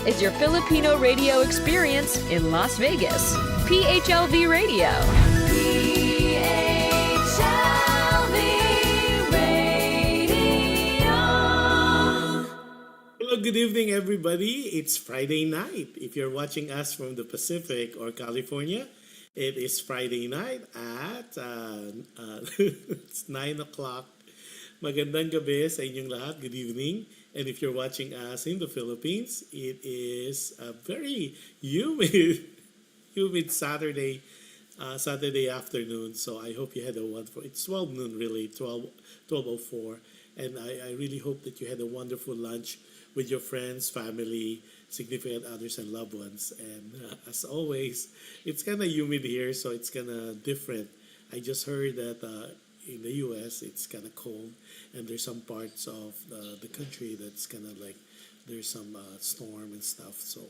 is your Filipino radio experience in Las Vegas. PHLV Radio. PHLV Radio. Hello, good evening, everybody. It's Friday night. If you're watching us from the Pacific or California, it is Friday night at it's 9 o'clock. Magandang gabi sa inyong lahat. Good evening. And if you're watching us in the Philippines, it is a very humid Saturday afternoon. So I hope you had a wonderful, it's 12 noon really, 12:04. And I really hope that you had a wonderful lunch with your friends, family, significant others, and loved ones. And as always, it's kind of humid here, so it's kind of different. I just heard that in the U.S., it's kind of cold, and there's some parts of the country that's kind of like there's some storm and stuff. So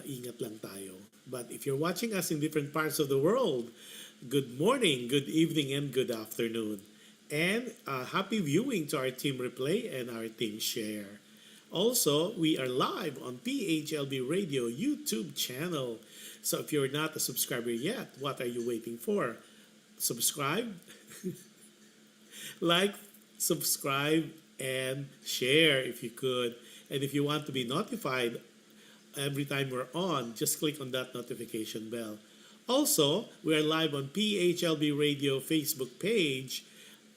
ingat lang tayo. But if you're watching us in different parts of the world, good morning, good evening, and good afternoon. And happy viewing to our team replay and our team share. Also, we are live on PHLV Radio YouTube channel. So if you're not a subscriber yet, what are you waiting for? Subscribe, like, subscribe, and share if you could. And if you want to be notified every time we're on, just click on that notification bell. Also, we are live on PHLV Radio Facebook page.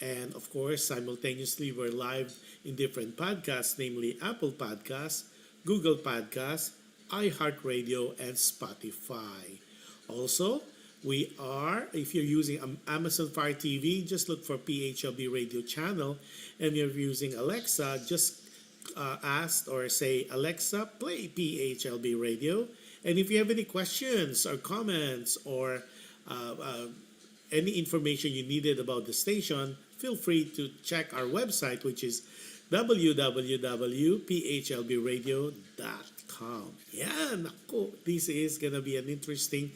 And of course, simultaneously, we're live in different podcasts, namely Apple Podcasts, Google Podcasts, iHeartRadio, and Spotify. Also, we are, if you're using Amazon Fire TV, just look for PHLB Radio channel. And if you're using Alexa, just ask or say, Alexa, play PHLB Radio. And if you have any questions or comments or any information you needed about the station, feel free to check our website, which is www.phlbradio.com. Yeah, nako, this is gonna be an interesting.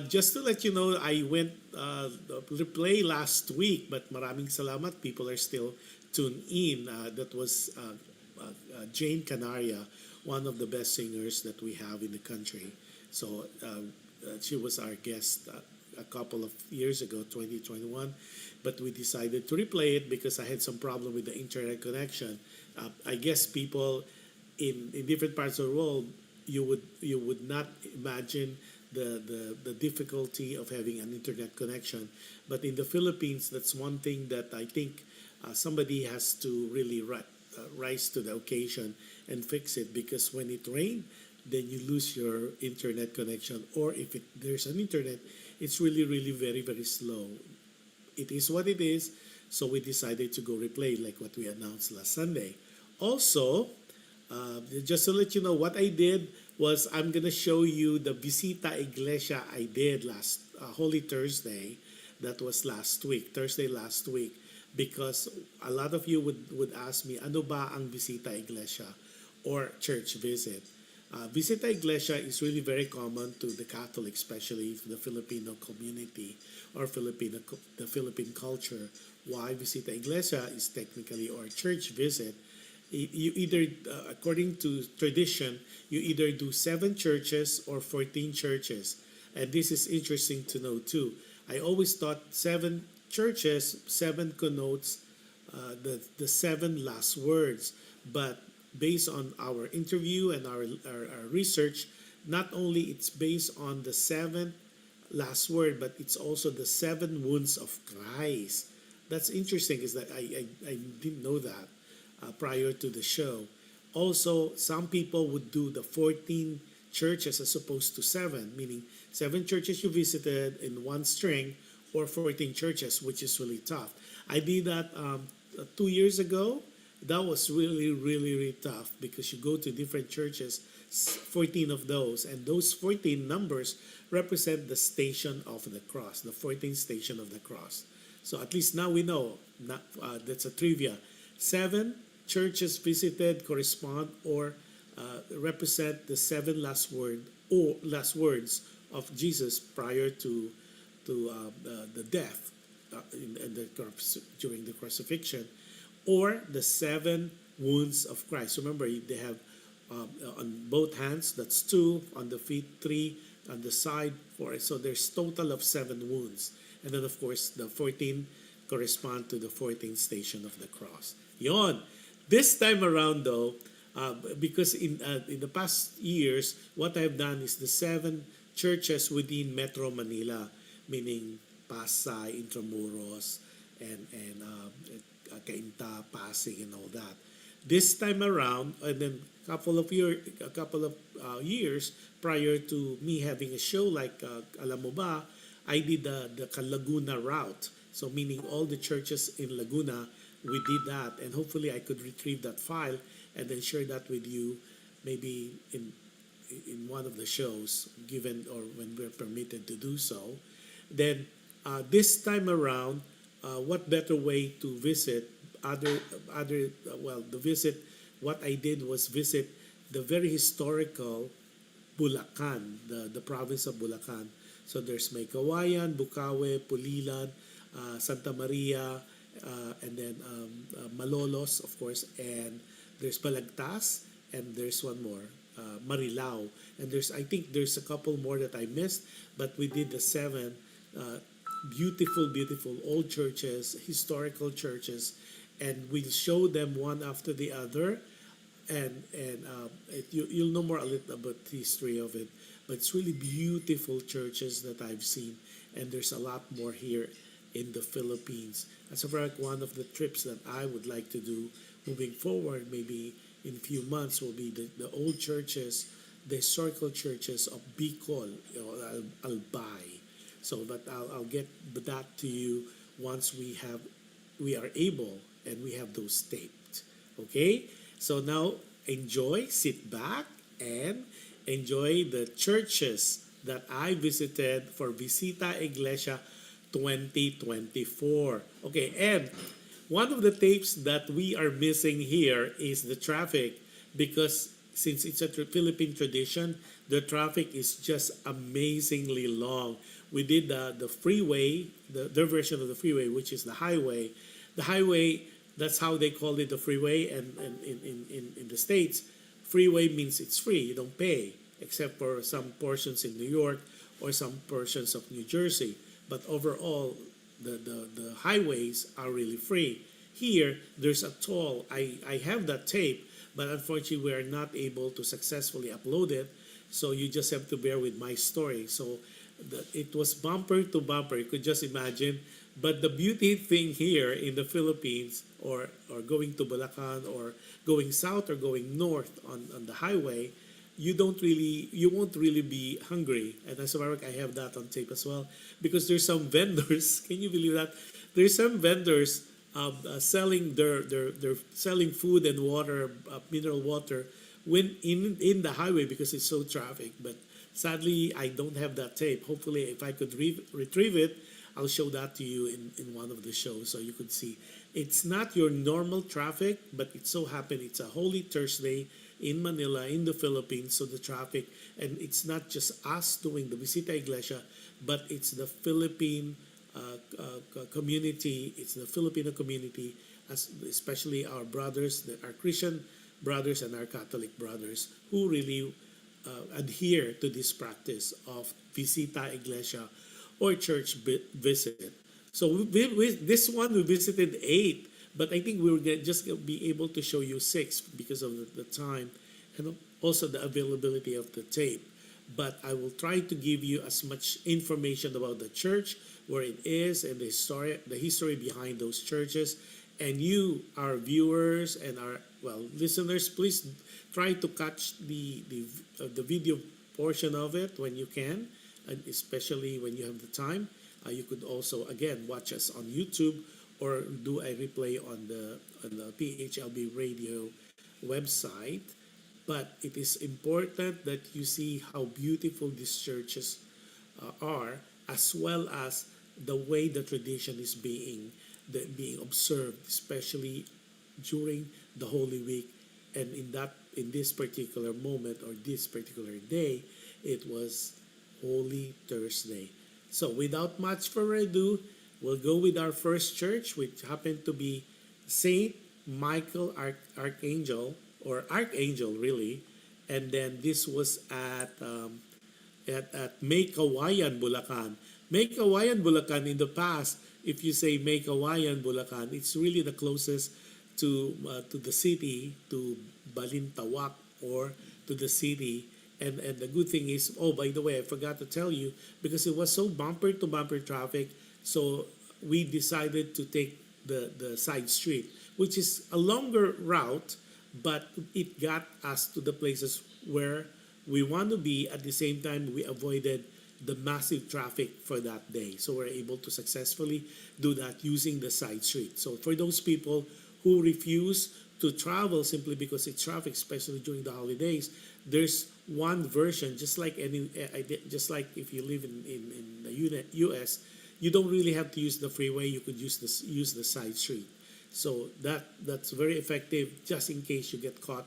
Just to let you know, I went replay last week, but maraming salamat. People are still tuned in. That was Jane Canaria, one of the best singers that we have in the country. So she was our guest a couple of years ago, 2021, but we decided to replay it because I had some problem with the internet connection. I guess people in different parts of the world, you would not imagine the difficulty of having an internet connection, but in the Philippines, that's one thing that I think somebody has to really rise to the occasion and fix it, because when it rains, then you lose your internet connection, or if there's an internet, it's really very, very slow. It is what it is, so we decided to go replay like what we announced last Sunday. Also, just to let you know, what I did was I'm going to show you the Visita Iglesia I did last Holy Thursday. That was last week, Thursday last week, because a lot of you would ask me, ano ba ang Visita Iglesia or church visit? Visita Iglesia is really very common to the Catholic, especially the Filipino community or the Philippine culture. Why Visita Iglesia is technically or church visit. You either, according to tradition, you either do 7 churches or 14 churches. And this is interesting to know too. I always thought 7 churches, 7 connotes the 7 last words. But based on our interview and our research, not only it's based on the 7th last word, but it's also the 7 wounds of Christ. That's interesting, is that I didn't know that prior to the show. Also, some people would do the 14 churches as opposed to 7, meaning 7 churches you visited in one string, or 14 churches, which is really tough. I did that 2 years ago. That was really tough, because you go to different churches, 14 of those, and those 14 numbers represent the station of the cross, the 14th station of the cross. So at least now we know, that's a trivia. 7 churches visited correspond or represent the 7 last words of Jesus prior to the death during the crucifixion, or the 7 wounds of Christ. Remember, they have on both hands, that's 2, on the feet 3, on the side 4. So there's total of 7 wounds. And then of course the 14 correspond to the 14th station of the cross. Yon. This time around though, because in the past years, what I've done is the 7 churches within Metro Manila, meaning Pasay, Intramuros, and Cainta, Pasig, and all that. This time around, and then a couple of years prior to me having a show like Alam Mo Ba, I did the Laguna route. So meaning all the churches in Laguna, we did that, and hopefully I could retrieve that file and then share that with you, maybe in one of the shows, given or when we're permitted to do so. Then this time around, what better way to visit what I did was visit the very historical Bulacan, the province of Bulacan. So there's Maykawayan, Bukawe, Pulilan, Santa Maria, and then Malolos, of course, and there's Balagtas, and there's one more, Marilao. And I think there's a couple more that I missed, but we did the 7 beautiful, beautiful old churches, historical churches, and we'll show them one after the other, and you'll know more a little about the history of it. But it's really beautiful churches that I've seen, and there's a lot more here in the Philippines. As a fact, one of the trips that I would like to do moving forward, maybe in a few months, will be the old churches, the historical churches of Bicol, Albay. So, but I'll get that to you once we are able and we have those taped. Okay? So now enjoy, sit back, and enjoy the churches that I visited for Visita Iglesia 2024. Okay, and one of the tapes that we are missing here is the traffic, because since it's a Philippine tradition, the traffic is just amazingly long. We did the freeway, their version of the freeway, which is the highway. The highway, that's how they call it, the freeway, and in the States, freeway means it's free, you don't pay, except for some portions in New York or some portions of New Jersey. But overall, the highways are really free. Here, there's a toll. I have that tape, but unfortunately, we are not able to successfully upload it. So you just have to bear with my story. So it was bumper to bumper. You could just imagine. But the beauty thing here in the Philippines, or going to Bulacan, or going south or going north on the highway, you won't really be hungry. And as a matter of fact, I have that on tape as well, because there's some vendors. Can you believe that? There's some vendors selling they're selling food and water, mineral water, when in the highway, because it's so traffic. But sadly, I don't have that tape. Hopefully, if I could retrieve it, I'll show that to you in one of the shows, so you could see. It's not your normal traffic, but it so happened it's a Holy Thursday in Manila, in the Philippines, so the traffic, and it's not just us doing the Visita Iglesia, but it's the Philippine community, it's the Filipino community, especially our brothers, our Christian brothers and our Catholic brothers, who really adhere to this practice of Visita Iglesia, or church visit. So this one we visited 8, but I think we were just be able to show you 6 because of the time and also the availability of the tape. But I will try to give you as much information about the church, where it is, and the history behind those churches. And you, our viewers and our listeners, please try to catch the video portion of it when you can, and especially when you have the time. You could also, again, watch us on YouTube or do a replay on the PHLV radio website. But it is important that you see how beautiful these churches are, as well as the way the tradition is being observed, especially during the Holy Week. And in this particular moment, or this particular day, it was Holy Thursday. So without much further ado, we'll go with our first church, which happened to be Saint Michael Archangel, or Archangel really, and then this was at May Kawayan, Bulacan. May Kawayan, Bulacan, in the past, if you say May Kawayan, Bulacan, it's really the closest to the city, to Balintawak, or to the city. And the good thing is, oh, by the way, I forgot to tell you, because it was so bumper to bumper traffic, so we decided to take the side street, which is a longer route, but it got us to the places where we want to be. At the same time, we avoided the massive traffic for that day. So we're able to successfully do that using the side street. So for those people who refuse to travel simply because it's traffic, especially during the holidays, there's one version, just like if you live in the US, you don't really have to use the freeway. You could use the side street. So that's very effective, just in case you get caught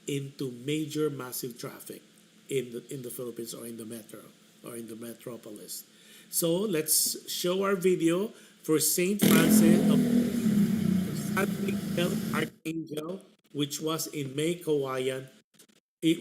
into major massive traffic in the Philippines, or in the metro, or in the metropolis. So let's show our video for Saint Francis of San Miguel Archangel, which was in May Kawayan, it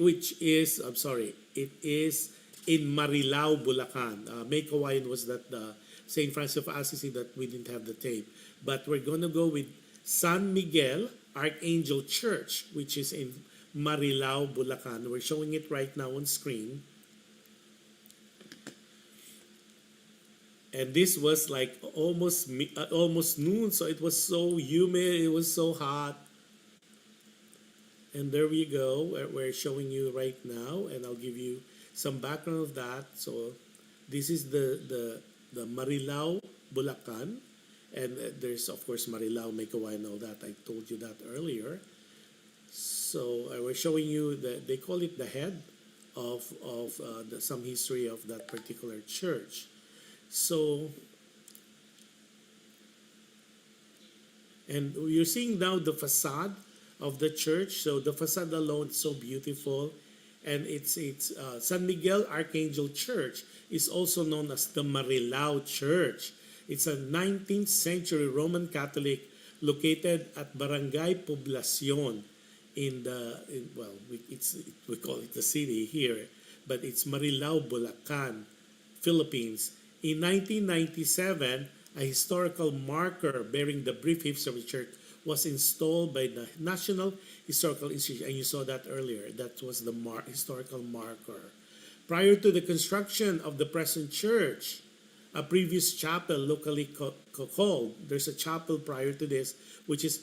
is in Marilao, Bulacan. May Kawayan was that Saint Francis of Assisi that we didn't have the tape, but we're gonna go with San Miguel Archangel Church, which is in Marilao, Bulacan. We're showing it right now on screen. And this was like almost noon, so it was so humid, it was so hot. And there we go. We're showing you right now, and I'll give you some background of that. So this is the Marilao, Bulacan, and there's of course Marilao, Megawa, and all that. I told you that earlier. So we're showing you they call it the head of some history of that particular church. So, and you're seeing now the facade of the church. So the facade alone is so beautiful, and it's San Miguel Archangel Church is also known as the Marilao Church. It's a 19th century Roman Catholic located at Barangay Poblacion we call it the city here, but it's Marilao, Bulacan, Philippines. In 1997, a historical marker bearing the brief history of the church was installed by the National Historical Institute, and you saw that earlier. That was the historical marker. Prior to the construction of the present church, a previous chapel locally called, there's a chapel prior to this, which is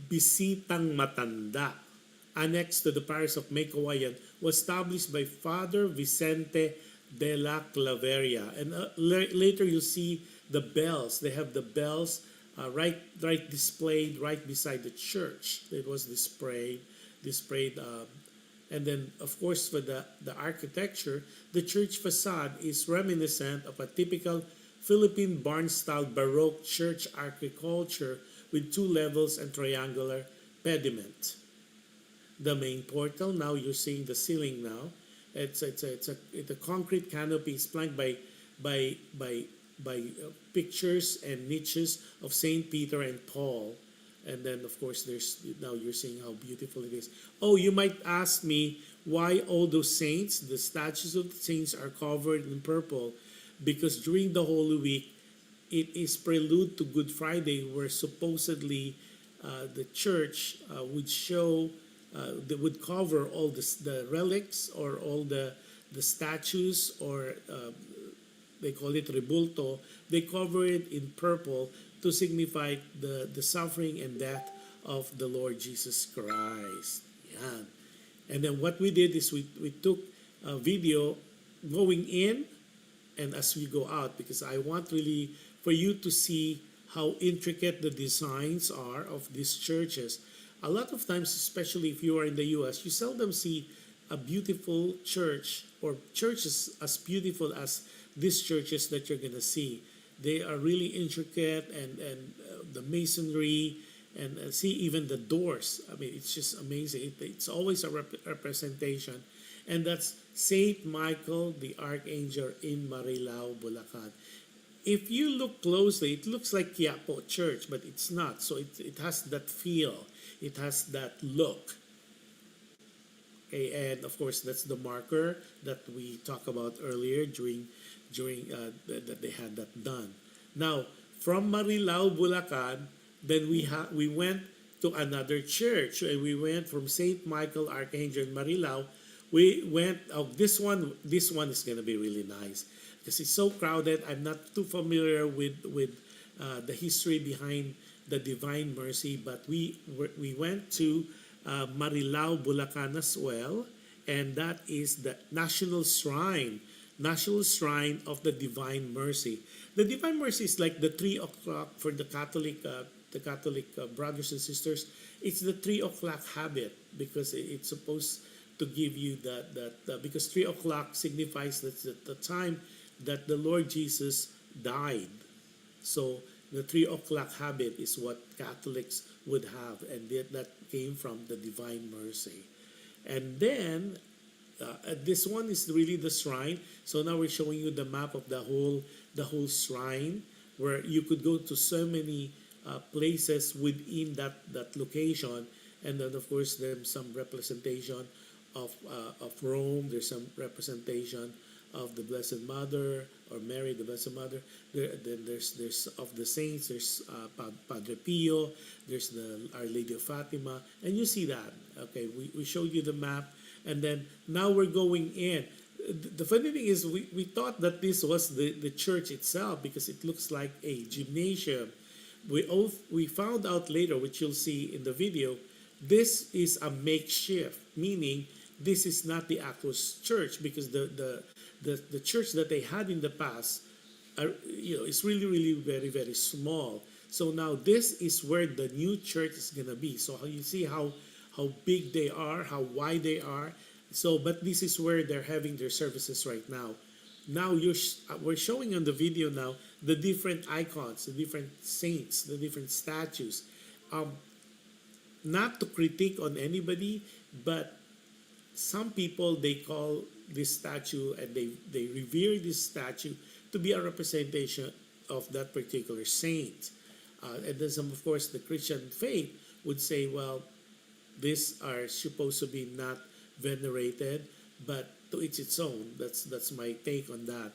Bisitang Matanda, annexed to the parish of Mecawayan, was established by Father Vicente de la Claveria. And later you'll see the bells. They have the bells right displayed right beside the church. It was displayed. And then, of course, for the architecture, the church facade is reminiscent of a typical Philippine barn-style Baroque church architecture with two levels and triangular pediment. The main portal, now you're seeing the ceiling now. It's a concrete canopy flanked by pictures and niches of Saint Peter and Paul. And then, of course, now you're seeing how beautiful it is. Oh, you might ask me why all those saints, the statues of the saints, are covered in purple. Because during the Holy Week, it is prelude to Good Friday, where supposedly the church would show, they would cover all the relics or all the statues, or they call it rebulto. They cover it in purple to signify the suffering and death of the Lord Jesus Christ. Yeah. And then what we did is we took a video going in and as we go out, because I want really for you to see how intricate the designs are of these churches. A lot of times, especially if you are in the US, you seldom see a beautiful church or churches as beautiful as these churches that you're going to see. They are really intricate, and the masonry, and see even the doors. I mean, it's just amazing. It's always a representation. And that's Saint Michael the Archangel in Marilao, Bulacan. If you look closely, it looks like Quiapo Church, but it's not. So it has that feel. It has that look. Okay, and of course that's the marker that we talked about earlier that they had that done. Now from Marilao, Bulacan, then we went to another church. And we went from Saint Michael Archangel in Marilao. We went. Oh, this one is gonna be really nice because it's so crowded. I'm not too familiar with the history behind the Divine Mercy, but we went to Marilao, Bulacan as well, and that is the National Shrine of the Divine Mercy. The Divine Mercy is like the 3 o'clock for the Catholic brothers and sisters. It's the 3 o'clock habit because it's supposed to give you that because 3 o'clock signifies that the time that the Lord Jesus died. So the 3 o'clock habit is what Catholics would have, and that came from the Divine Mercy. And then this one is really the shrine. So now we're showing you the map of the whole shrine, where you could go to so many places within that location, and then of course there's some representation of Rome. There's some representation of the Blessed Mother, or Mary, the Blessed Mother. Then there's of the saints. There's Padre Pio. There's the Our Lady of Fatima, and you see that. Okay, we showed you the map, and then now we're going in. The funny thing is, we thought that this was the church itself because it looks like a gymnasium. We found out later, which you'll see in the video, this is a makeshift, meaning this is not the actual church, because the church that they had in the past is really very very small. So now this is where the new church is gonna be. So you see how big they are, how wide they are. So but this is where they're having their services right now. Now we're showing on the video now the different icons, the different saints, the different statues. Not to critique on anybody, but some people, they call this statue and they revere this statue to be a representation of that particular saint. And then some, of course, the Christian faith would say, well, these are supposed to be not venerated, but to each its own. That's my take on that.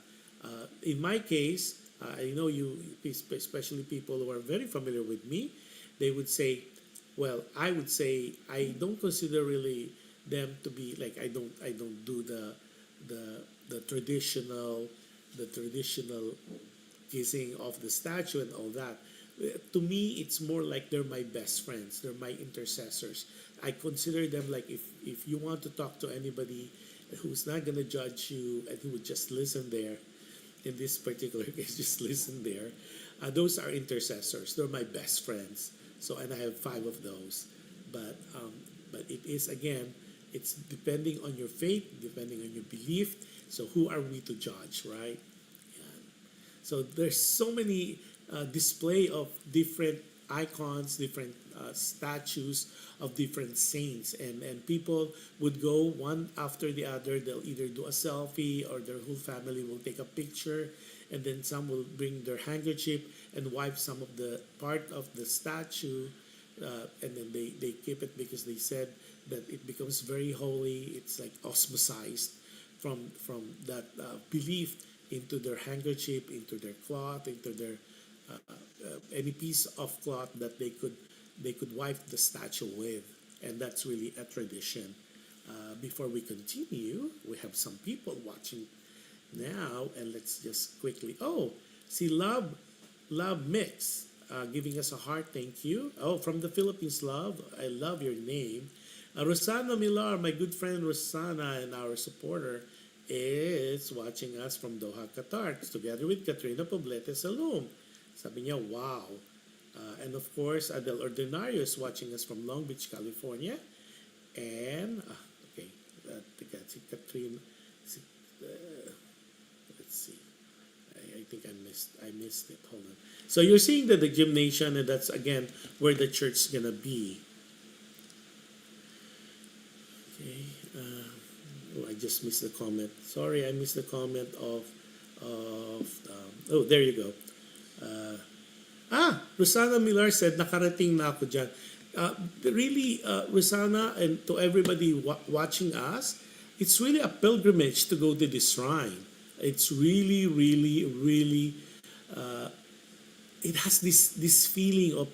In my case, I know you, especially people who are very familiar with me, they would say, well, I would say I don't consider really them to be like, I don't do the traditional kissing of the statue and all that. To me, it's more like they're my best friends. They're my intercessors. I consider them like, if you want to talk to anybody who's not going to judge you and who would just listen there, in this particular case, just listen there, those are intercessors. They're my best friends. So, and I have 5 of those. But it is, again, it's depending on your faith, depending on your belief. So who are we to judge, right? Yeah. So there's so many display of different icons, different statues of different saints, and people would go one after the other. They'll either do a selfie, or their whole family will take a picture, and then some will bring their handkerchief and wipe some of the part of the statue, and then they keep it because they said that it becomes very holy. It's like osmosized from that belief into their handkerchief, into their cloth, into their any piece of cloth that they could wipe the statue with. And that's really a tradition. Before we continue, we have some people watching now, and let's just quickly, see Love Mix giving us a heart. Thank you. From the Philippines, Love, I love your name. Rosana Millar, my good friend Rosana and our supporter, is watching us from Doha, Qatar, together with Katrina Poblete Salum. Sabi niya, wow. And of course, Adel Ordinario is watching us from Long Beach, California. And, okay, si Katrina, let's see. I think I missed it. Hold on. So you're seeing the gymnasium, and that's, again, where the church is going to be. Okay. I just missed the comment. Sorry, I missed the comment of there you go. Rosana Millar said, nakarating na ako dyan. Really, Rosanna, and to everybody watching us, it's really a pilgrimage to go to this shrine. It's really, really, really, it has this feeling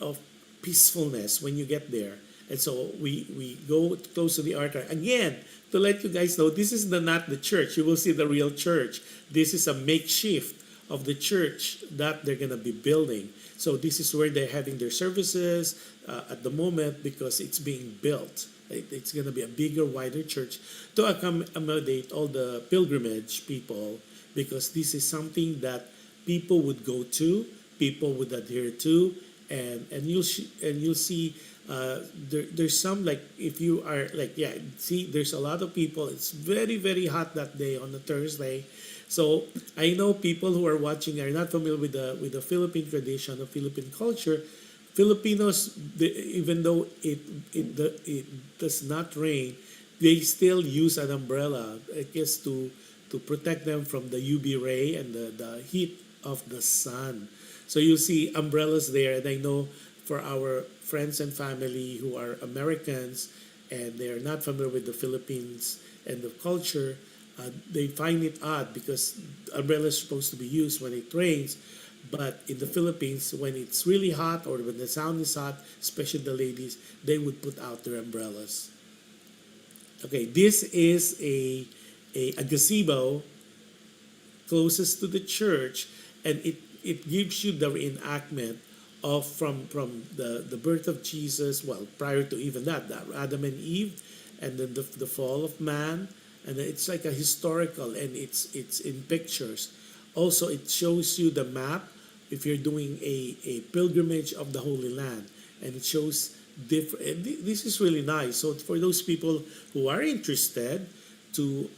of peacefulness when you get there. And so we go close to the altar. Again, to let you guys know, this is not the church. You will see the real church. This is a makeshift of the church that they're going to be building. So this is where they're having their services at the moment because it's being built. It's going to be a bigger, wider church to accommodate all the pilgrimage people, because this is something that people would go to, people would adhere to, and you'll see there's some, like, if you are like, yeah, see, there's a lot of people. It's very, very hot that day on a Thursday. So I know people who are watching are not familiar with the Philippine tradition, of Philippine culture. Filipinos, even though it does not rain, they still use an umbrella, I guess, to protect them from the UV ray and the heat of the sun. So you'll see umbrellas there, and I know for our friends and family who are Americans and they are not familiar with the Philippines and the culture, they find it odd because umbrellas are supposed to be used when it rains. But in the Philippines, when it's really hot or when the sound is hot, especially the ladies, they would put out their umbrellas. Okay, this is a gazebo closest to the church, and it gives you the reenactment of from the birth of Jesus, well, prior to even that Adam and Eve, and then the fall of man, and it's like a historical, and it's in pictures. Also, it shows you the map if you're doing a pilgrimage of the Holy Land, and it shows different. This is really nice. So for those people who are interested to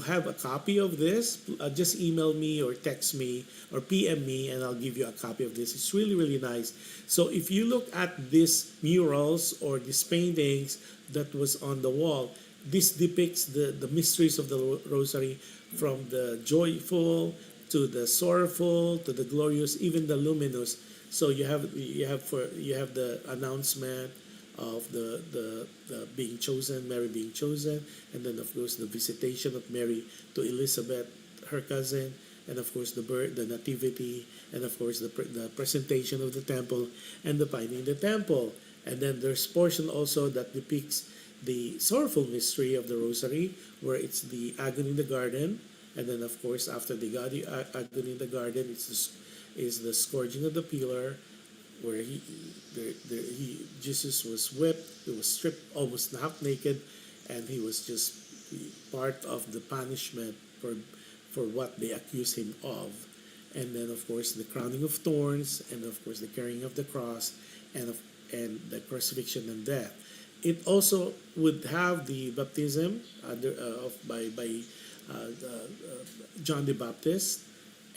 have a copy of this, just email me or text me or PM me, and I'll give you a copy of this. It's really, really nice. So if you look at these murals or these paintings that was on the wall, this depicts the mysteries of the Rosary, from the joyful to the sorrowful to the glorious, even the luminous. So you have the announcement of the being chosen, Mary being chosen, and then of course the visitation of Mary to Elizabeth, her cousin, and of course the birth, the nativity, and of course the presentation of the temple and the finding the temple. And then there's portion also that depicts the sorrowful mystery of the Rosary, where it's the agony in the garden, and then of course after the agony in the garden, is the scourging of the pillar, where Jesus was whipped, he was stripped almost half naked, and he was just part of the punishment for what they accused him of. And then of course the crowning of thorns, and of course the carrying of the cross, and the crucifixion and death. It also would have the baptism by John the Baptist,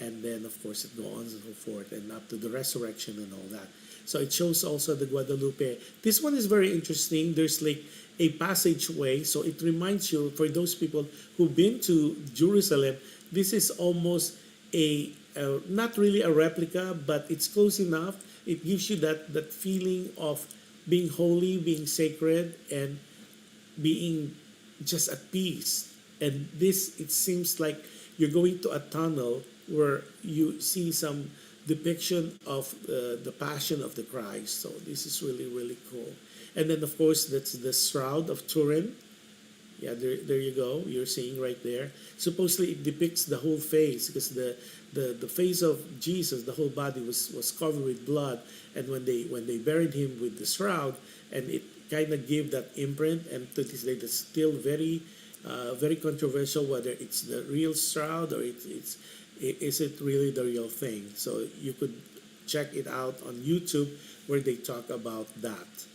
and then of course it goes on and so forth, and up to the resurrection and all that. So it shows also the Guadalupe. This one is very interesting. There's like a passageway, so it reminds you, for those people who've been to Jerusalem, this is almost not really a replica, but it's close enough. It gives you that feeling of being holy, being sacred, and being just at peace. And this, it seems like you're going to a tunnel where you see some depiction of the passion of the Christ. So this is really, really cool. And then of course that's the Shroud of Turin. Yeah, there you go. You're seeing right there. Supposedly it depicts the whole face, because the face of Jesus, the whole body was covered with blood, and when they buried him with the shroud, and it kind of gave that imprint, and to this day that's still very very controversial whether it's the real shroud or is it really the real thing. So you could check it out on YouTube where they talk about that.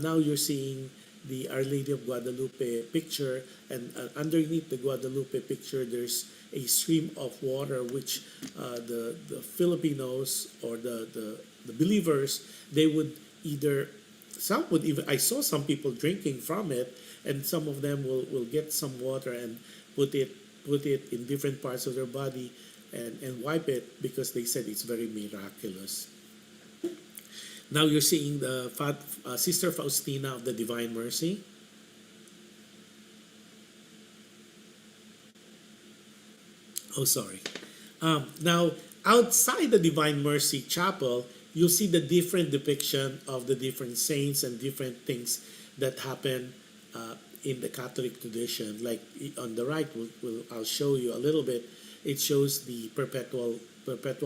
Now you're seeing the Our Lady of Guadalupe picture, and underneath the Guadalupe picture there's a stream of water which the Filipinos or the believers, they would either, some would even, I saw some people drinking from it, and some of them will get some water and put it in different parts of their body and wipe it, because they said it's very miraculous. Now you're seeing the Sister Faustina of the Divine Mercy. Oh, sorry. Now, outside the Divine Mercy Chapel, you'll see the different depiction of the different saints and different things that happen in the Catholic tradition. Like on the right, I'll show you a little bit. It shows the perpetual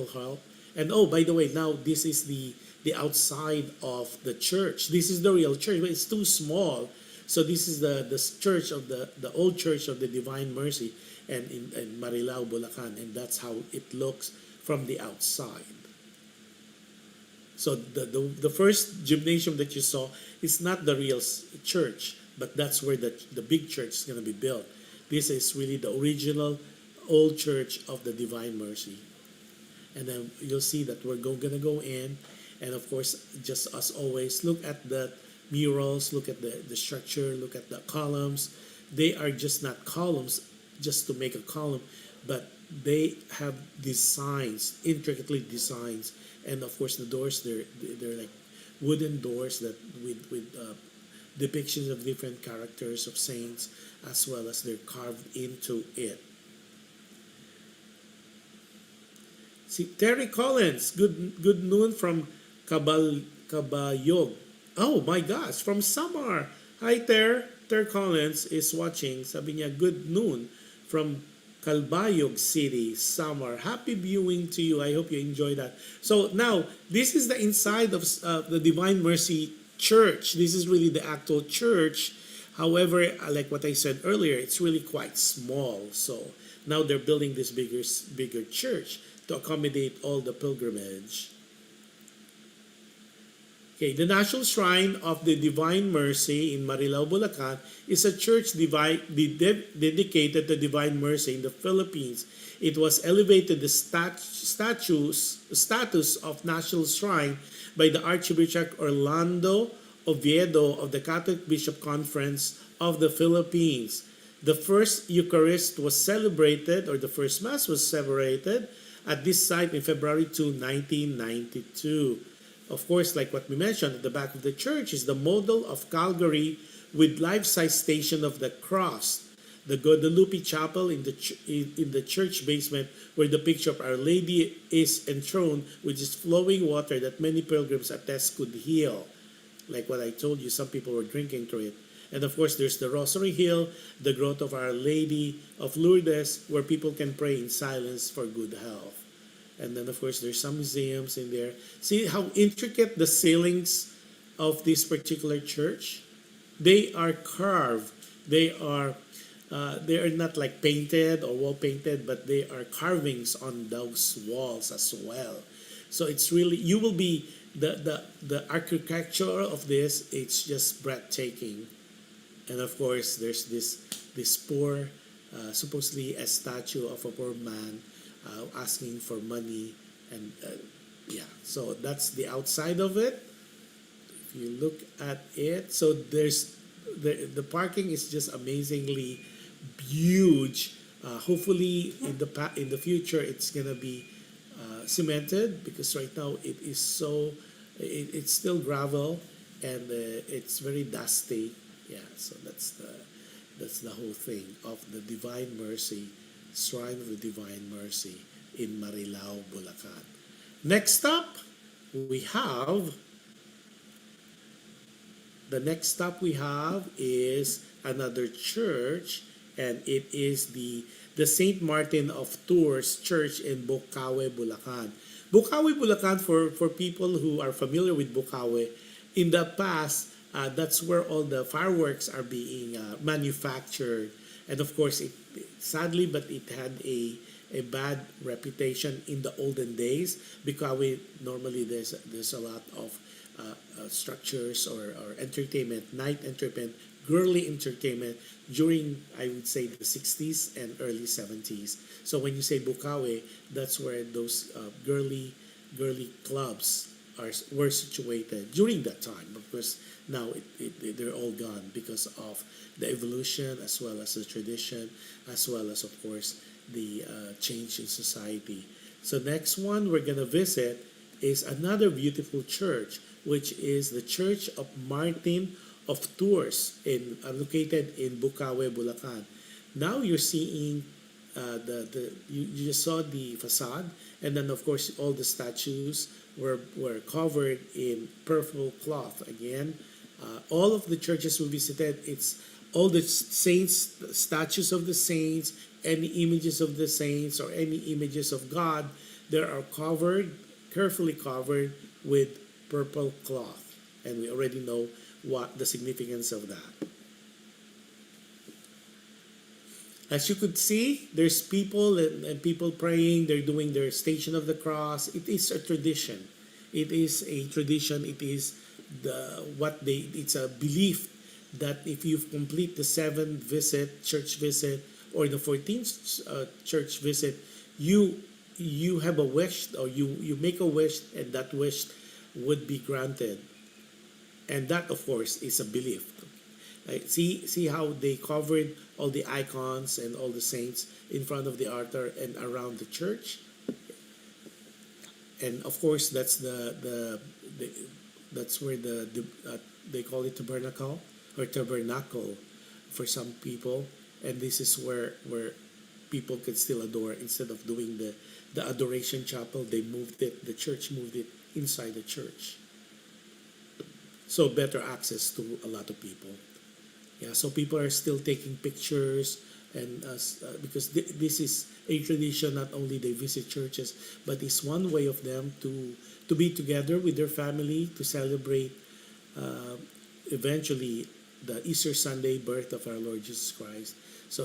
hall. And oh, by the way, now this is the outside of the church. This is the real church, but it's too small. So this is the church of the old church of the Divine Mercy, and in Marilao, Bulacan, and that's how it looks from the outside. So the first gymnasium that you saw is not the real church, but that's where the big church is going to be built. This is really the original old church of the Divine Mercy. And then you'll see that we're going to go in, and of course, just as always, look at the murals, look at the structure, look at the columns. They are just not columns just to make a column, but they have designs, intricately designs, and of course the doors, they're like wooden doors that with depictions of different characters of saints, as well as they're carved into it. See, Terry Collins, good noon from Cabayog. Oh my gosh, from Samar. Hi Ter Collins is watching. Sabi niya, good noon from Calbayog City, Samar. Happy viewing to you. I hope you enjoy that. So now, this is the inside of the Divine Mercy Church. This is really the actual church. However, like what I said earlier, it's really quite small. So now they're building this bigger church to accommodate all the pilgrimage. Okay, the National Shrine of the Divine Mercy in Marilao, Bulacan is a church dedicated to Divine Mercy in the Philippines. It was elevated the status of National Shrine by the Archbishop Orlando Oviedo of the Catholic Bishop Conference of the Philippines. The first Eucharist was celebrated, or the first Mass was celebrated at this site in February 2, 1992. Of course, like what we mentioned, at the back of the church is the model of Calgary with life-size Station of the Cross. The Guadalupe Chapel in the church basement, where the picture of Our Lady is enthroned, which is flowing water that many pilgrims attest could heal. Like what I told you, some people were drinking through it. And of course, there's the Rosary Hill, the grotto of Our Lady of Lourdes, where people can pray in silence for good health. And then, of course, there's some museums in there. See how intricate the ceilings of this particular church? They are carved. They are not like painted or wall painted, but they are carvings on those walls as well. So it's really, you will be, the architecture of this, it's just breathtaking. And of course, there's this poor, supposedly a statue of a poor man asking for money, and yeah, so that's the outside of it. If you look at it, so there's the parking is just amazingly huge. Hopefully, in the future, it's gonna be cemented, because right now it's still gravel, and it's very dusty. Yeah, so that's the whole thing of the Divine Mercy. Shrine of the Divine Mercy in Marilao, Bulacan. Next up, we have is another church, and it is the Saint Martin of Tours Church in Bocaue, Bulacan. Bocaue, Bulacan, for people who are familiar with Bocaue, in the past, that's where all the fireworks are being manufactured. And of course, sadly, but it had a bad reputation in the olden days, because normally there's a lot of structures or entertainment, night entertainment, girly entertainment during, I would say, the 60s and early 70s. So when you say Bocaue, that's where those girly clubs were situated during that time. Of course, now they're all gone because of the evolution, as well as the tradition, as well as, of course, the change in society. So next one we're gonna visit is another beautiful church, which is the Church of Martin of Tours, located in Bukawe, Bulacan. Now you're seeing you just saw the facade, and then of course all the statues were covered in purple cloth. Again, all of the churches we visited, it's all the saints, statues of the saints, any images of the saints or any images of God, they are carefully covered with purple cloth, and we already know what the significance of that. As you could see, there's people and people praying. They're doing their Station of the Cross. It is a tradition. It is a tradition. It is it's a belief that if you complete the 7th church visit, or the 14th church visit, you have a wish, or you make a wish, and that wish would be granted. And that, of course, is a belief. See how they covered all the icons and all the saints in front of the altar and around the church. And of course, that's that's where they call it tabernacle or tabernacle for some people, and this is where people can still adore. Instead of doing the adoration chapel, the church moved it inside the church, so better access to a lot of people. Yeah, so people are still taking pictures, and because this is a tradition. Not only they visit churches, but it's one way of them to be together with their family to celebrate eventually the Easter Sunday birth of our Lord Jesus Christ. So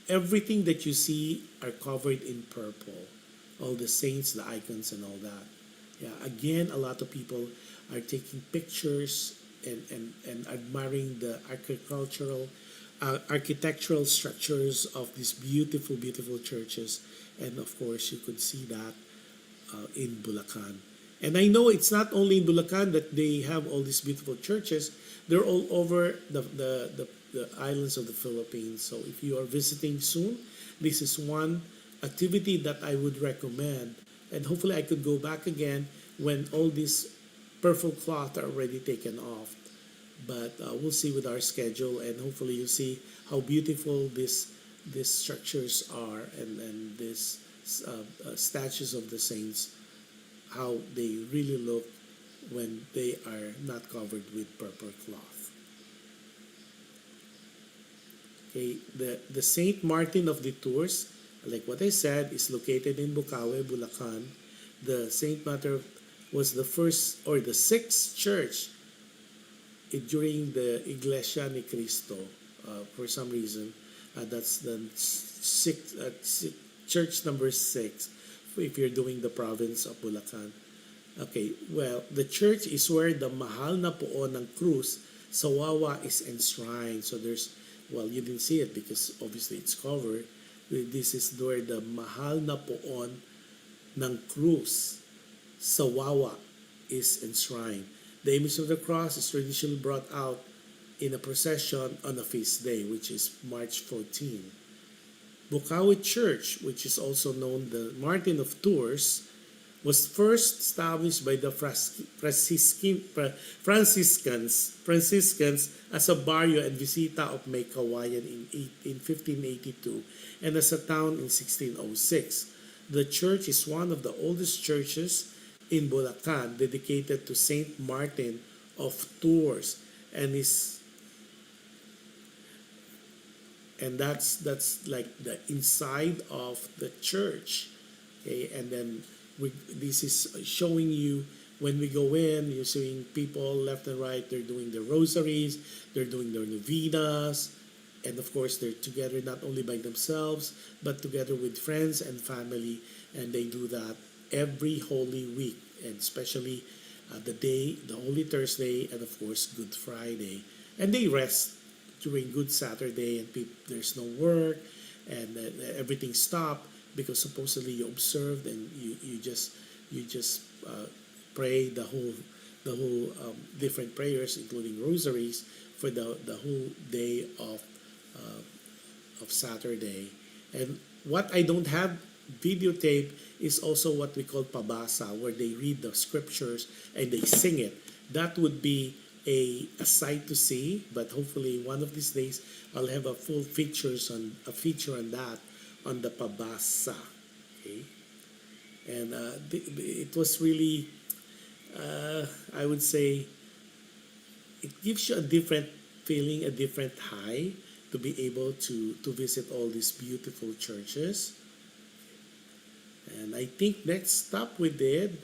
everything that you see are covered in purple, all the saints, the icons, and all that. Yeah, again, a lot of people are taking pictures and admiring the architectural structures of these beautiful, beautiful churches. And of course, you could see that in Bulacan. And I know it's not only in Bulacan that they have all these beautiful churches. They're all over the islands of the Philippines. So if you are visiting soon, this is one activity that I would recommend. And hopefully I could go back again when all these purple cloth are already taken off. But we'll see with our schedule, and hopefully you'll see how beautiful these structures are, and these statues of the saints, how they really look when they are not covered with purple cloth. Okay, the Saint Martin of the Tours, like what I said, is located in Bukawe, Bulacan. The Saint Martin was the first or the sixth church during the Iglesia ni Cristo. For some reason, that's the church number 6 if you're doing the province of Bulacan. Okay, well, the church is where the mahal na poon ng krus sa Wawa is enshrined. So you didn't see it because obviously it's covered. This is where the mahal na poon ng krus sa Wawa is enshrined. The image of the cross is traditionally brought out in a procession on a feast day, which is March 14. Bukawi Church, which is also known the Martin of Tours, was first established by the Franciscans as a barrio and visita of May Kawayan in 1582 and as a town in 1606. The church is one of the oldest churches in Bulacan, dedicated to Saint Martin of Tours, and that's like the inside of the church. Okay, and then this is showing you when we go in, you're seeing people left and right. They're doing their rosaries, they're doing their novenas, and of course they're together not only by themselves but together with friends and family, and they do that every Holy Week, and especially the Holy Thursday, and of course Good Friday. And they rest during Good Saturday, and there's no work, and everything stopped because supposedly you observed and you just pray the whole different prayers, including rosaries, for the whole day of Saturday. And what I don't have videotape is also what we call pabasa, where they read the scriptures and they sing it. That would be a sight to see, but hopefully one of these days I'll have a full a feature on that on the pabasa. Okay, and it was really, I would say, it gives you a different feeling, a different high to be able to visit all these beautiful churches. And I think next stop we did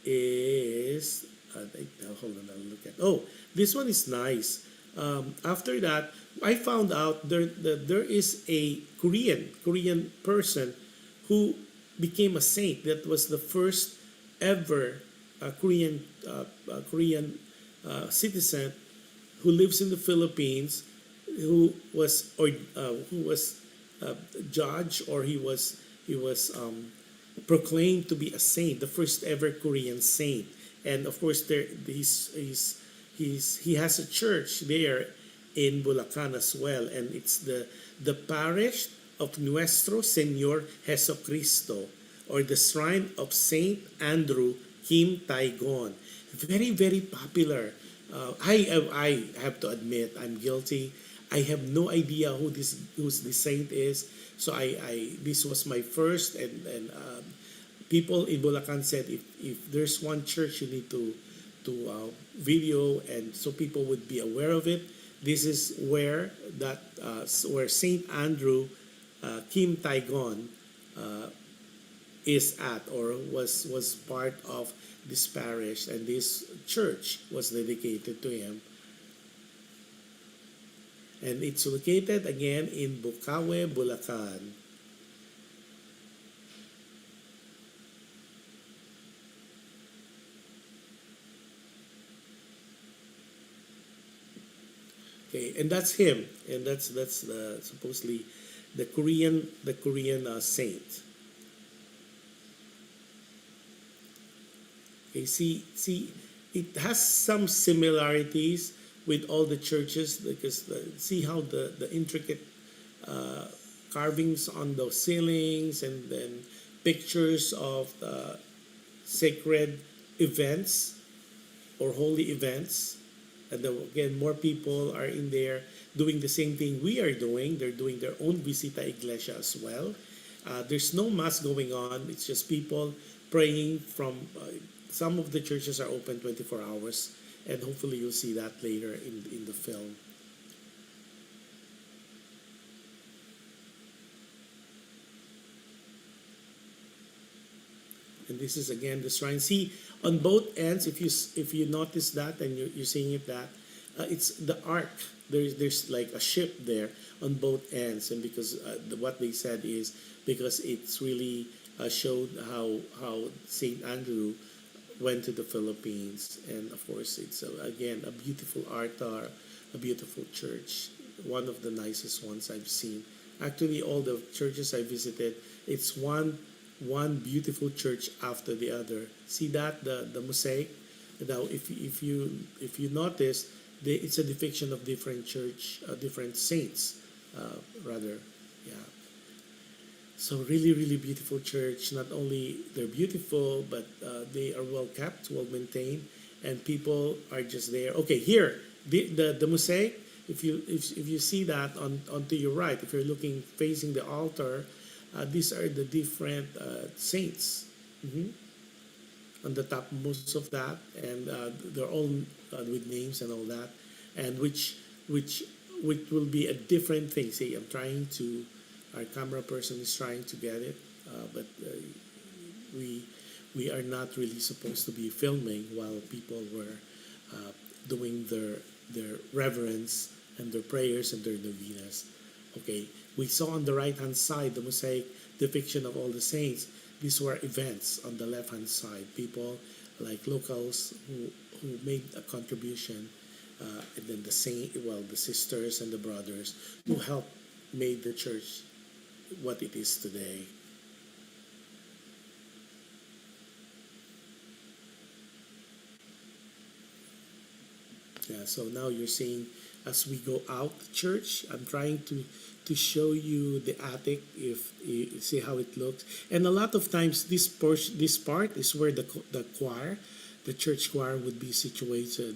is, hold on, I'll look at, oh, this one is nice. After that, I found out that there is a Korean person who became a saint. That was the first ever Korean citizen who lives in the Philippines, who was judged, or he was proclaimed to be a saint, the first ever Korean saint. And of course, he has a church there in Bulacan as well, and it's the parish of Nuestro Señor Jesucristo, or the shrine of Saint Andrew Kim Taigon. Very, very popular. I have to admit, I'm guilty. I have no idea who's the saint is. So this was my first, and people in Bulacan said, if there's one church you need to video, and so people would be aware of it. This is where Saint Andrew Kim Taigon is at, or was part of this parish, and this church was dedicated to him. And it's located again in Bukawe, Bulacan. Okay, and that's him, and that's supposedly the Korean saint. Okay, see, it has some similarities with all the churches, because see how the intricate carvings on the ceilings, and then pictures of sacred events or holy events. And again, more people are in there doing the same thing we are doing. They're doing their own Visita Iglesia as well. There's no mass going on. It's just people praying from, some of the churches are open 24 hours. And hopefully you'll see that later in the film. And this is again the shrine. See, on both ends, if you notice that, and you're seeing it, that it's the ark. There's like a ship there on both ends, and because what they said is because it's really showed how Saint Andrew went to the Philippines. And of course, it's again a beautiful altar, a beautiful church, one of the nicest ones I've seen. Actually, all the churches I visited, it's one beautiful church after the other. See that the mosaic. Now, if you notice, it's a depiction of different different saints, rather. Yeah. So really, really beautiful church. Not only they're beautiful, but they are well kept, well maintained, and people are just there. Okay, here the mosaic. If you see that on to your right, if you're looking facing the altar, these are the different saints. On the top, most of that, and they're all with names and all that, and which will be a different thing. See, our camera person is trying to get it, but we are not really supposed to be filming while people were doing their reverence and their prayers and their novenas. Okay, we saw on the right hand side the mosaic depiction of all the saints. These were events on the left hand side. People like locals who made a contribution, and then the sisters and the brothers who helped made the church what it is today. Yeah, so now you're seeing as we go out the church. I'm trying to show you the attic, if you see how it looks. And a lot of times this part is where the choir, the church choir, would be situated.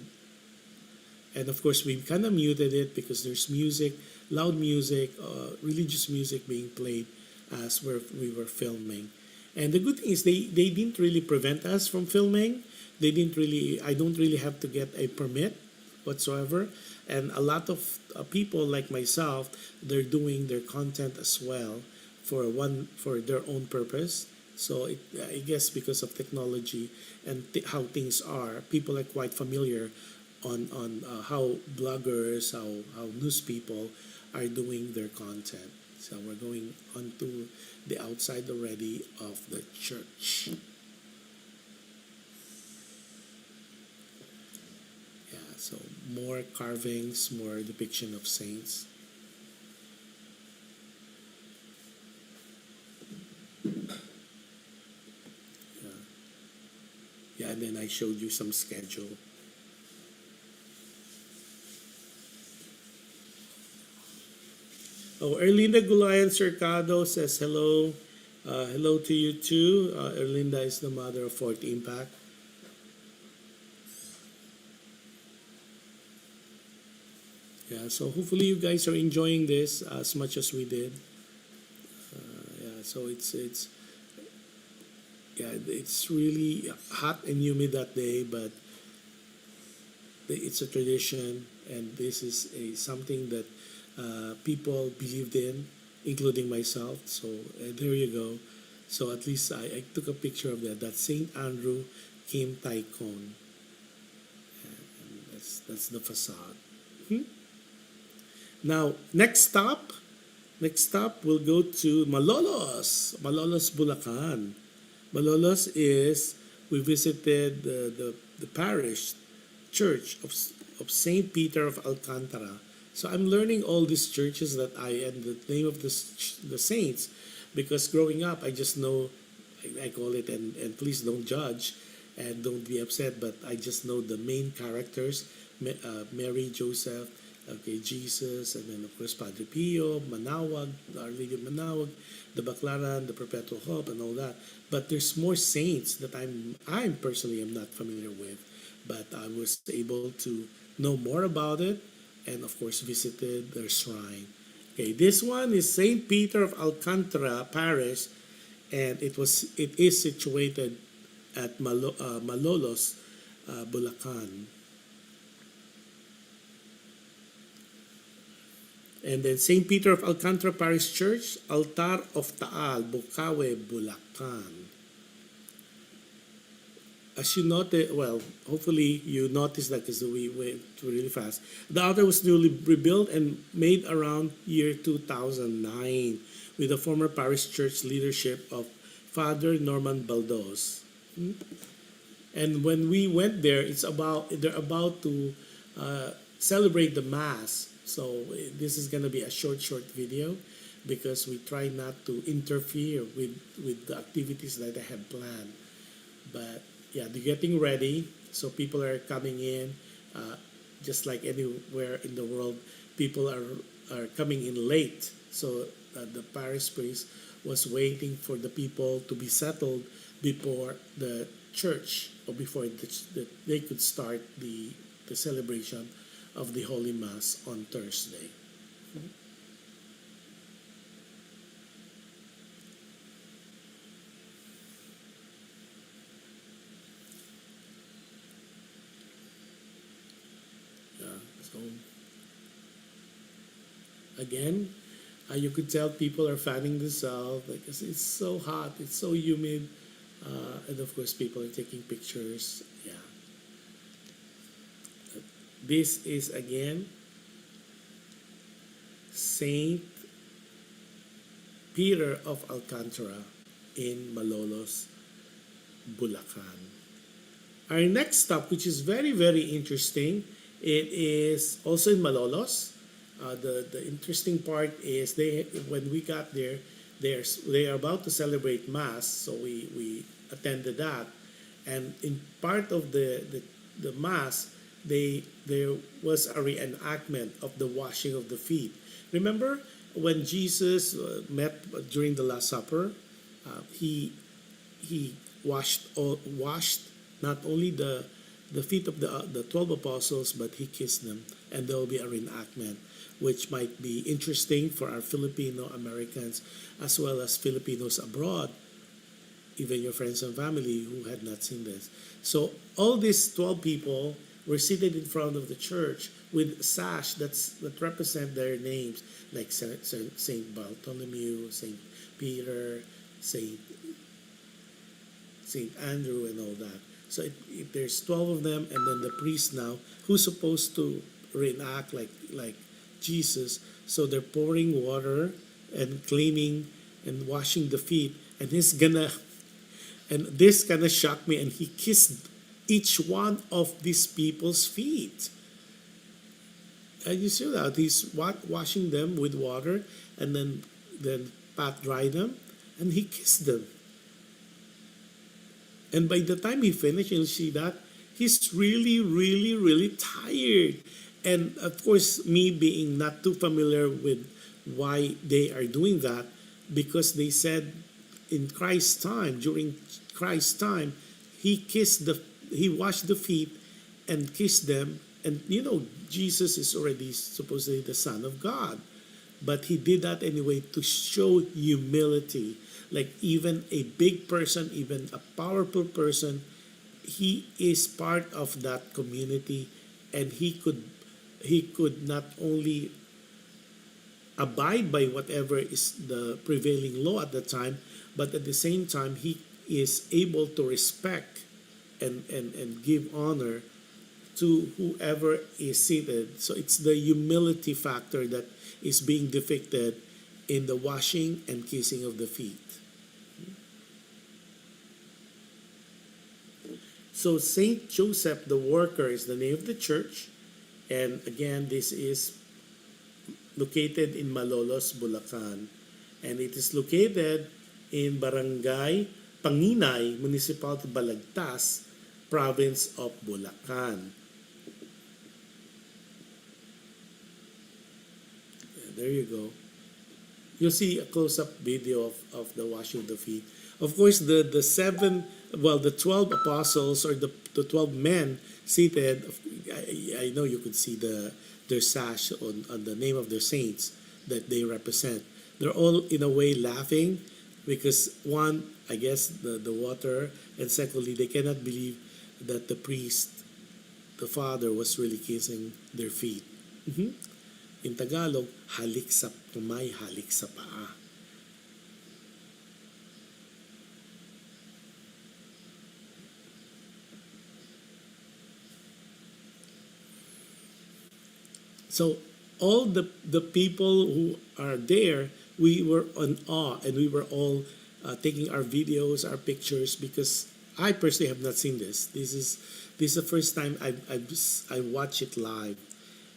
And of course, we kind of muted it because there's music, loud music, religious music being played as we were filming. And the good thing is they didn't really prevent us from filming. I don't really have to get a permit whatsoever. And a lot of people like myself, they're doing their content as well for their own purpose. So I guess because of technology and how things are, people are quite familiar on how bloggers, how news people are doing their content. So we're going on to the outside already of the church. Yeah, so more carvings, more depiction of saints. Yeah, yeah, and then I showed you some schedule. Oh, Erlinda Gulayan Cercado says hello. Hello to you too. Erlinda is the mother of Fourth Impact. Yeah, so hopefully you guys are enjoying this as much as we did. Yeah, so it's really hot and humid that day, but it's a tradition, and this is something that people believed in, including myself. So there you go. So at least I took a picture of that. That's Saint Andrew Kim Taikon. And that's the facade. Now next stop we'll go to Malolos, Bulacan. Malolos is, we visited the parish church of Saint Peter of Alcantara. So I'm learning all these churches and the name of the saints, because growing up I just know, I call it, and please don't judge and don't be upset, but I just know the main characters, Mary, Joseph, okay, Jesus, and then of course Padre Pio, Manawag, Our Lady of Manawag, the Baclaran, the Perpetual Hope, and all that. But there's more saints that I'm personally am not familiar with, but I was able to know more about it, and of course visited their shrine. Okay, this one is Saint Peter of Alcantara Parish, and it is situated at Malolos, Bulacan. And then St. Peter of Alcantara Parish Church, Altar of Taal, Bukawe, Bulacan. As you noted, well, hopefully you noticed that because we went really fast. The altar was newly rebuilt and made around year 2009 with the former parish church leadership of Father Norman Baldos. And when we went there, they're about to celebrate the Mass. So this is going to be a short video because we try not to interfere with the activities that I have planned. But yeah, they're getting ready. So people are coming in, just like anywhere in the world, people are coming in late. So the parish priest was waiting for the people to be settled before the church, or before they could start the celebration of the Holy Mass on Thursday. Yeah, so again, you could tell people are fanning themselves because it's so hot, it's so humid, and of course people are taking pictures. Yeah. This is again Saint Peter of Alcantara in Malolos, Bulacan. Our next stop, which is very, very interesting, it is also in Malolos. The interesting part is when we got there, they are about to celebrate Mass, so we attended that, and in part of the Mass, there was a reenactment of the washing of the feet. Remember when Jesus met during the Last Supper, he washed not only the feet of the 12 apostles, but he kissed them, and there will be a reenactment, which might be interesting for our Filipino Americans as well as Filipinos abroad, even your friends and family who had not seen this. So all these 12 people were seated in front of the church with sash that represent their names, like Saint Bartholomew, Saint Peter, Saint Andrew, and all that. So there's 12 of them, and then the priest now, who's supposed to reenact like Jesus. So they're pouring water and cleaning and washing the feet, and this gonna shock me. And he kissed each one of these people's feet. And you see that he's washing them with water, and then pat dry them, and he kissed them. And by the time he finished, you'll see that he's really, really, really tired. And of course, me being not too familiar with why they are doing that, because they said in Christ's time, during Christ's time, he washed the feet and kissed them. And Jesus is already supposedly the Son of God. But he did that anyway to show humility. Like even a big person, even a powerful person, he is part of that community, and he could not only abide by whatever is the prevailing law at the time, but at the same time he is able to respect and give honor to whoever is seated. So it's the humility factor that is being depicted in the washing and kissing of the feet. So Saint Joseph the Worker is the name of the church. And again, this is located in Malolos, Bulacan. And it is located in Barangay Panginay, Municipality Balagtas, Province of Bulacan. There you go. You'll see a close-up video of the washing of the feet. Of course, the 12 apostles, or the 12 men seated, I know you could see their sash on the name of their saints that they represent. They're all in a way laughing because one, I guess, the water, and secondly, they cannot believe that the priest, the father, was really kissing their feet. In Tagalog, halik sa kamay, halik sa paa. So all the people who are there, we were in awe, and we were all taking our videos, our pictures, because I personally have not seen this. This is the first time I watch it live.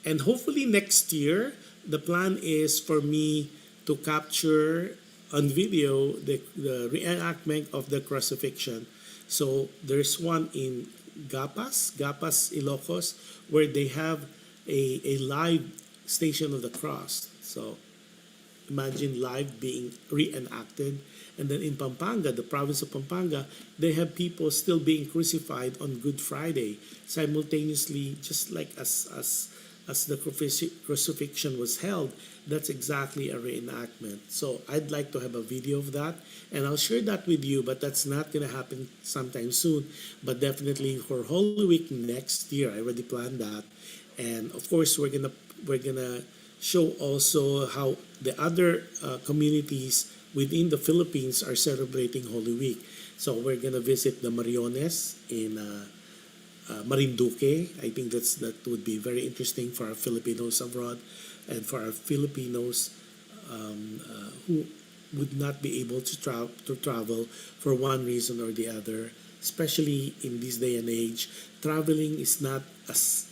And hopefully next year, the plan is for me to capture on video the reenactment of the crucifixion. So there's one in Gapas, Ilocos, where they have a live Station of the Cross. So imagine live being reenacted. And then in Pampanga, the province of Pampanga, they have people still being crucified on Good Friday, simultaneously, just like as the crucifixion was held. That's exactly a reenactment. So I'd like to have a video of that, and I'll share that with you, but that's not going to happen sometime soon, but definitely for Holy Week next year. I already planned that. And of course, we're gonna show also how the other communities within the Philippines are celebrating Holy Week. So we're gonna visit the Mariones in Marinduque. I think that would be very interesting for our Filipinos abroad, and for our Filipinos who would not be able to travel for one reason or the other. Especially in this day and age, traveling is not as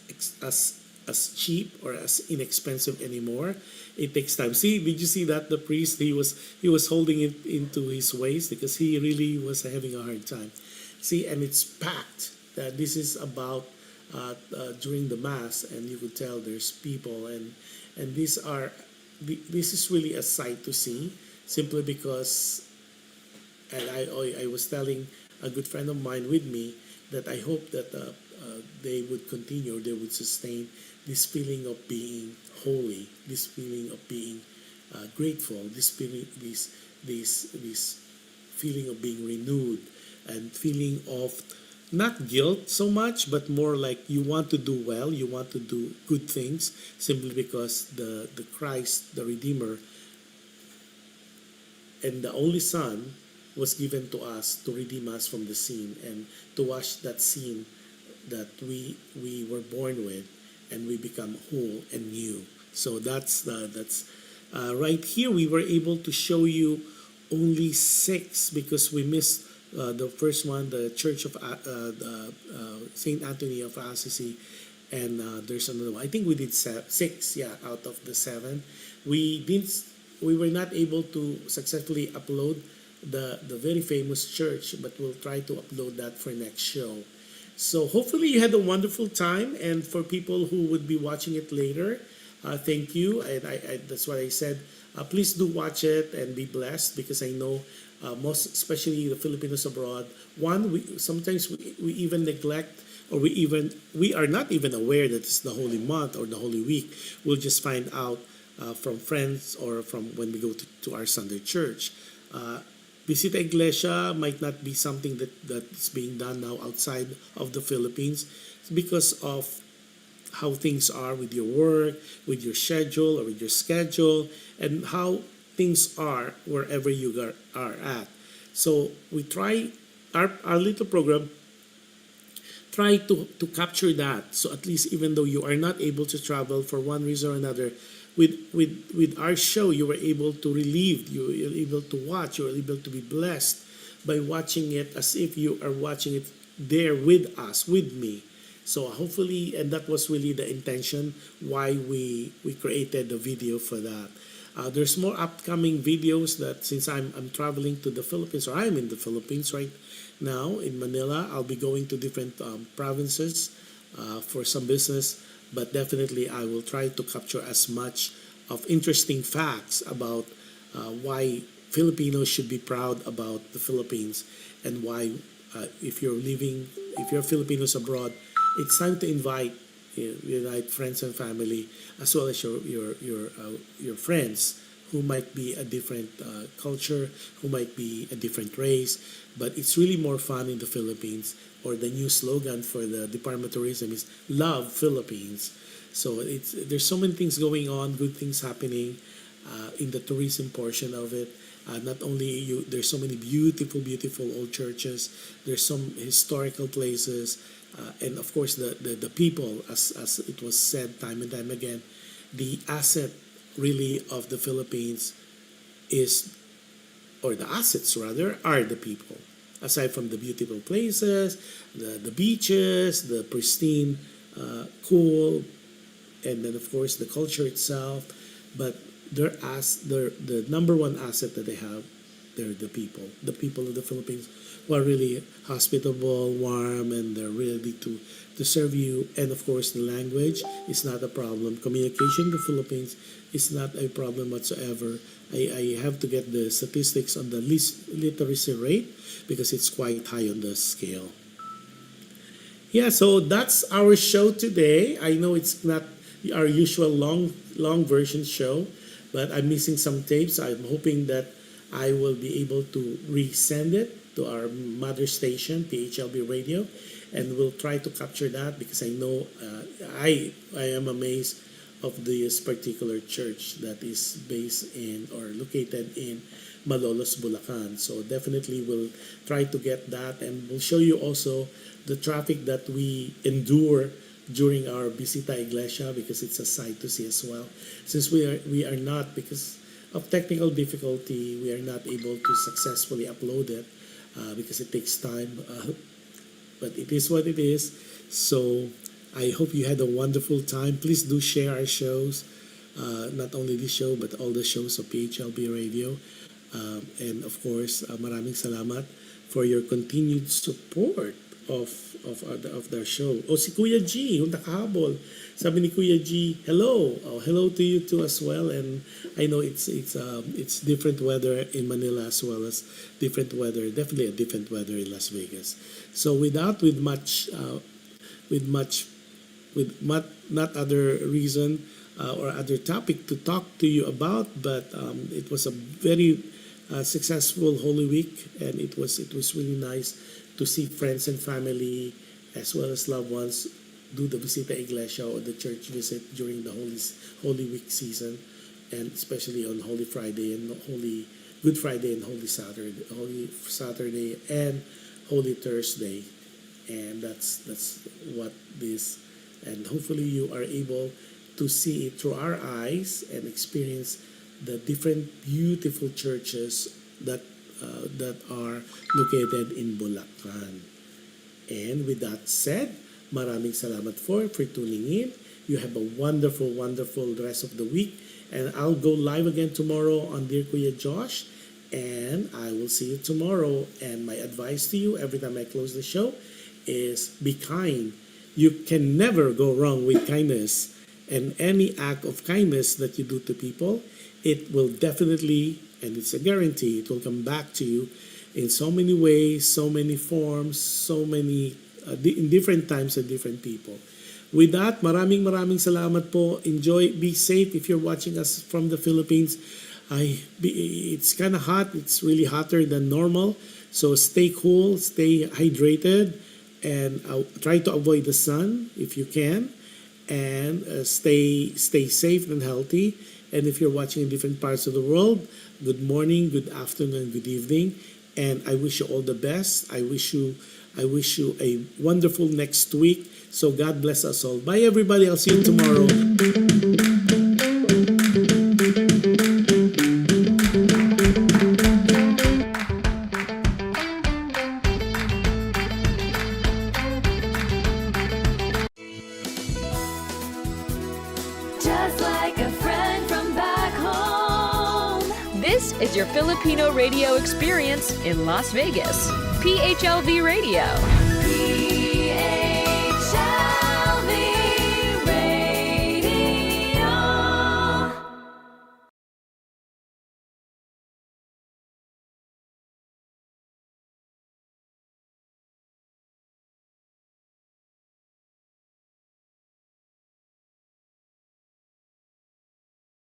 cheap or as inexpensive anymore. It takes time. See, did you see that the priest, he was holding it into his waist because he really was having a hard time. See, and it's packed. That this is about during the mass, and you could tell there's people, and this is really a sight to see, simply because, and I was telling a good friend of mine with me that I hope that they would continue, or they would sustain this feeling of being holy, this feeling of being grateful, this feeling of being renewed, and feeling of not guilt so much, but more like you want to do well, you want to do good things, simply because the Christ, the Redeemer, and the only Son was given to us to redeem us from the sin, and to wash that sin that we were born with, and we become whole and new. So that's right here. We were able to show you only six, because we missed the first one, the Church of Saint Anthony of Assisi, and there's another one. I think we did six, yeah, out of the seven. We didn't. We were not able to successfully upload the very famous church, but we'll try to upload that for next show. So hopefully you had a wonderful time, and for people who would be watching it later, thank you. And that's what I said. Please do watch it and be blessed, because I know most, especially the Filipinos abroad, sometimes we even neglect, or we are not even aware that it's the Holy Month or the Holy Week. We'll just find out from friends, or from when we go to our Sunday church. Visita Iglesia might not be something that's being done now outside of the Philippines, because of how things are with your work, with your schedule, or with your schedule, and how things are wherever you are at. So we try, our little program, try to capture that. So at least, even though you are not able to travel for one reason or another, with our show, you were able to relieve, you were able to watch, you were able to be blessed by watching it, as if you are watching it there with us, with me. So hopefully, and that was really the intention why we created the video for that. There's more upcoming videos, that since I'm traveling to the Philippines, or I'm in the Philippines right now in Manila. I'll be going to different provinces for some business, but definitely I will try to capture as much of interesting facts about why Filipinos should be proud about the Philippines, and why if you're Filipinos abroad, it's time to invite friends and family, as well as your friends who might be a different culture, who might be a different race, but it's really more fun in the Philippines. Or the new slogan for the Department of Tourism is "Love Philippines." So there's so many things going on, good things happening in the tourism portion of it. Not only there's so many beautiful, beautiful old churches. There's some historical places, and of course the people, as it was said time and time again, the asset really of the Philippines is, or the assets rather, are the people. Aside from the beautiful places, the beaches, the pristine, cool, and then of course the culture itself, but the number one asset that they have, they're the people of the Philippines, who are really hospitable, warm, and they're ready to serve you. And of course, the language is not a problem. Communication in the Philippines is not a problem whatsoever. I have to get the statistics on the literacy rate, because it's quite high on the scale. Yeah, so that's our show today. I know it's not our usual long version show, but I'm missing some tapes. I'm hoping that I will be able to resend it to our mother station, PHLV Radio, and we'll try to capture that, because I know I am amazed of this particular church that is based in, or located in, Malolos, Bulacan. So definitely we'll try to get that, and we'll show you also the traffic that we endure during our Visita Iglesia, because it's a sight to see as well. Since we are not, because of technical difficulty, we are not able to successfully upload it, because it takes time. But it is what it is. So I hope you had a wonderful time. Please do share our shows, not only this show, but all the shows of PHLB Radio. And of course, maraming salamat for your continued support of their show. O si Kuya G, yung nakahabol. Sabi ni Kuya G, hello. Oh, hello to you too as well. And I know it's different weather in Manila as well as different weather, definitely a different weather in Las Vegas. So with not other reason or other topic to talk to you about, but it was a very successful Holy Week, and it was really nice to see friends and family as well as loved ones do the Visita Iglesia or the church visit during the Holy Week season, and especially on Holy Friday and Good Friday and Holy Saturday and Holy Thursday. And that's what this, and hopefully you are able to see it through our eyes and experience the different beautiful churches that are located in Bulacan. And with that said, maraming salamat for tuning in. You have a wonderful, wonderful rest of the week. And I'll go live again tomorrow on Dear Kuya Josh. And I will see you tomorrow. And my advice to you every time I close the show is be kind. You can never go wrong with kindness. And any act of kindness that you do to people, it will definitely, and it's a guarantee, it will come back to you in so many ways, so many forms, so many, in different times and different people. With that, maraming salamat po. Enjoy, be safe if you're watching us from the Philippines. It's kind of hot, it's really hotter than normal. So stay cool, stay hydrated, and try to avoid the sun if you can. And stay safe and healthy. And if you're watching in different parts of the world, good morning, good afternoon, good evening. And I wish you all the best. I wish you a wonderful next week. So God bless us all. Bye everybody. I'll see you tomorrow. Just like a friend from back home. This is your Filipino radio experience in Las Vegas. PHLV Radio.